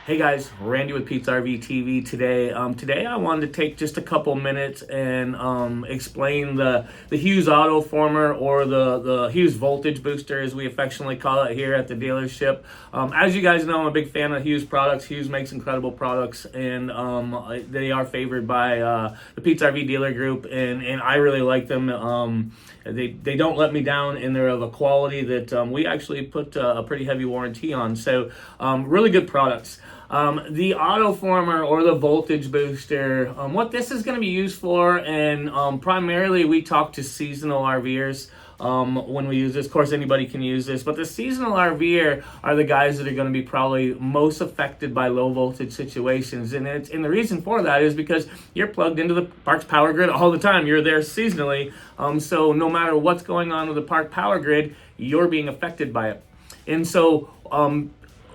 Hey guys, Randy with Pete's RV TV today. Today I wanted to take just a couple minutes and explain the Hughes auto former, or the Hughes voltage booster as we affectionately call it here at the dealership. As you guys know, I'm a big fan of Hughes products. Hughes makes incredible products, and they are favored by the Pete's RV dealer group, and I really like them. They don't let me down, and they're of a quality that we actually put a pretty heavy warranty on. So really good products. The auto former, or the voltage booster, what this is going to be used for, and primarily we talk to seasonal RVers when we use this. Of course, anybody can use this, but the seasonal RVer are the guys that are going to be probably most affected by low voltage situations. And the reason for that is because you're plugged into the park's power grid all the time. You're there seasonally, so no matter what's going on with the park power grid, you're being affected by it. And so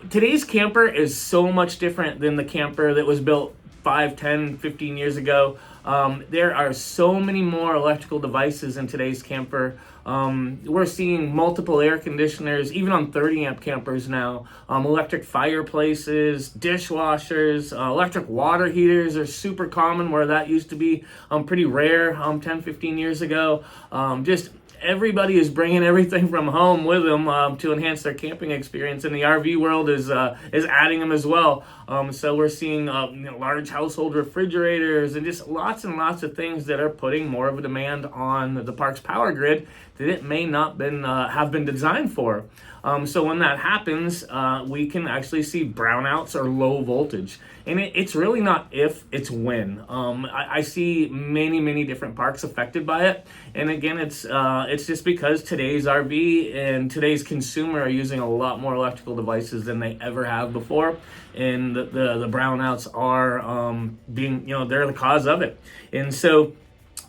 today's camper is so much different than the camper that was built 5, 10, 15 years ago. There are so many more electrical devices in today's camper. We're seeing multiple air conditioners, even on 30 amp campers now. Electric fireplaces, dishwashers, electric water heaters are super common, where that used to be pretty rare 10, 15 years ago. Just everybody is bringing everything from home with them to enhance their camping experience, and the RV world is adding them as well. So we're seeing large household refrigerators and just lots and lots of things that are putting more of a demand on the park's power grid that it may not have been designed for. So when that happens, we can actually see brownouts or low voltage. And it's really not if, it's when. I see many different parks affected by it. And again, it's just because today's RV and today's consumer are using a lot more electrical devices than they ever have before. And the brownouts are they're the cause of it. And so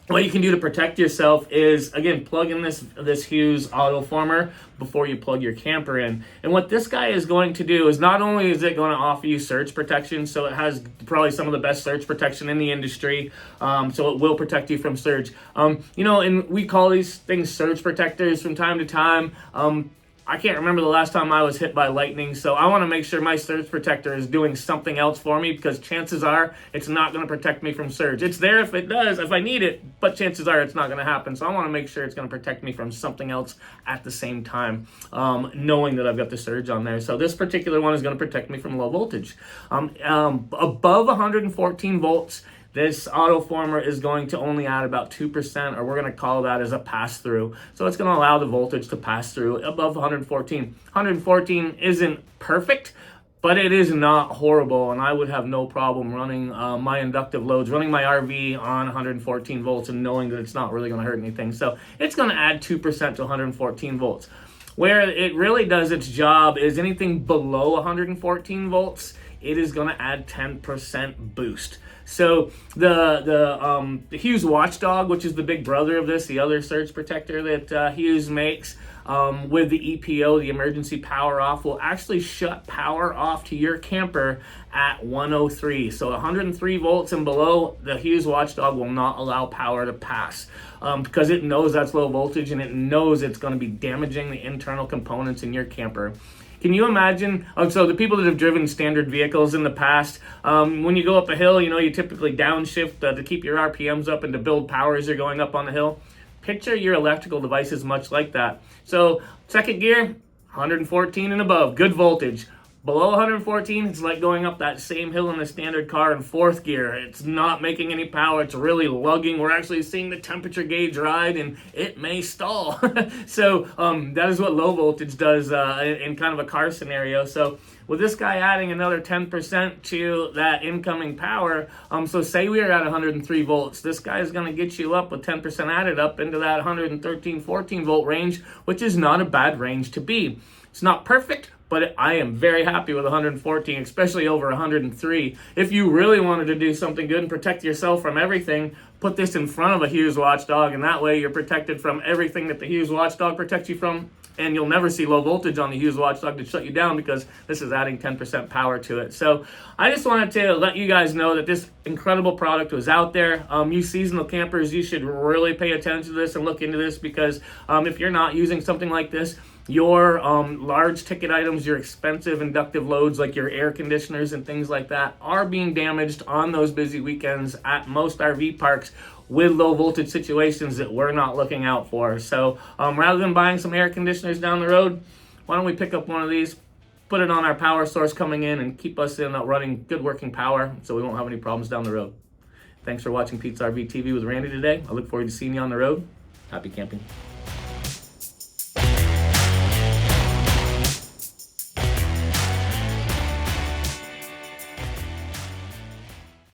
what you can do to protect yourself is, again, plug in this Hughes auto former before you plug your camper in. And what this guy is going to do is, not only is it going to offer you surge protection, so it has probably some of the best surge protection in the industry, so it will protect you from surge. And we call these things surge protectors from time to time. I can't remember the last time I was hit by lightning, so I want to make sure my surge protector is doing something else for me, because chances are it's not going to protect me from surge. It's there if it does, if I need it, but chances are it's not going to happen. So I want to make sure it's going to protect me from something else at the same time, knowing that I've got the surge on there. So this particular one is going to protect me from low voltage. Above 114 volts, this auto former is going to only add about 2%, or we're going to call that as a pass-through. So it's going to allow the voltage to pass through above 114. 114 isn't perfect, but it is not horrible, and I would have no problem running my inductive loads, running my RV on 114 volts and knowing that it's not really going to hurt anything. So it's going to add 2% to 114 volts. Where it really does its job is anything below 114 volts, it is going to add 10% boost. So the Hughes Watchdog, which is the big brother of this, the other surge protector that Hughes makes, with the EPO, the emergency power off, will actually shut power off to your camper at 103. So 103 volts and below, the Hughes Watchdog will not allow power to pass, because it knows that's low voltage, and it knows it's going to be damaging the internal components in your camper. Can you imagine? So the people that have driven standard vehicles in the past, when you go up a hill, you typically downshift to keep your RPMs up and to build power as you're going up on the hill. Picture your electrical devices much like that. So second gear, 114 and above, good voltage. Below 114, it's like going up that same hill in a standard car in fourth gear. It's not making any power. It's really lugging. We're actually seeing the temperature gauge ride, and it may stall. So that is what low voltage does in kind of a car scenario. So with this guy adding another 10% to that incoming power, so say we are at 103 volts, this guy is going to get you up with 10% added up into that 113, 14 volt range, which is not a bad range to be. It's not perfect, but I am very happy with 114, especially over 103. If you really wanted to do something good and protect yourself from everything, put this in front of a Hughes Watchdog, and that way you're protected from everything that the Hughes Watchdog protects you from, and you'll never see low voltage on the Hughes Watchdog to shut you down, because this is adding 10% power to it. So I just wanted to let you guys know that this incredible product was out there. You seasonal campers, you should really pay attention to this and look into this, because if you're not using something like this, your large ticket items, your expensive inductive loads like your air conditioners and things like that are being damaged on those busy weekends at most RV parks with low voltage situations that we're not looking out for. So rather than buying some air conditioners down the road, why don't we pick up one of these, put it on our power source coming in, and keep us in running good working power so we won't have any problems down the road. Thanks for watching Pete's RV TV with Randy today. I look forward to seeing you on the road. Happy camping.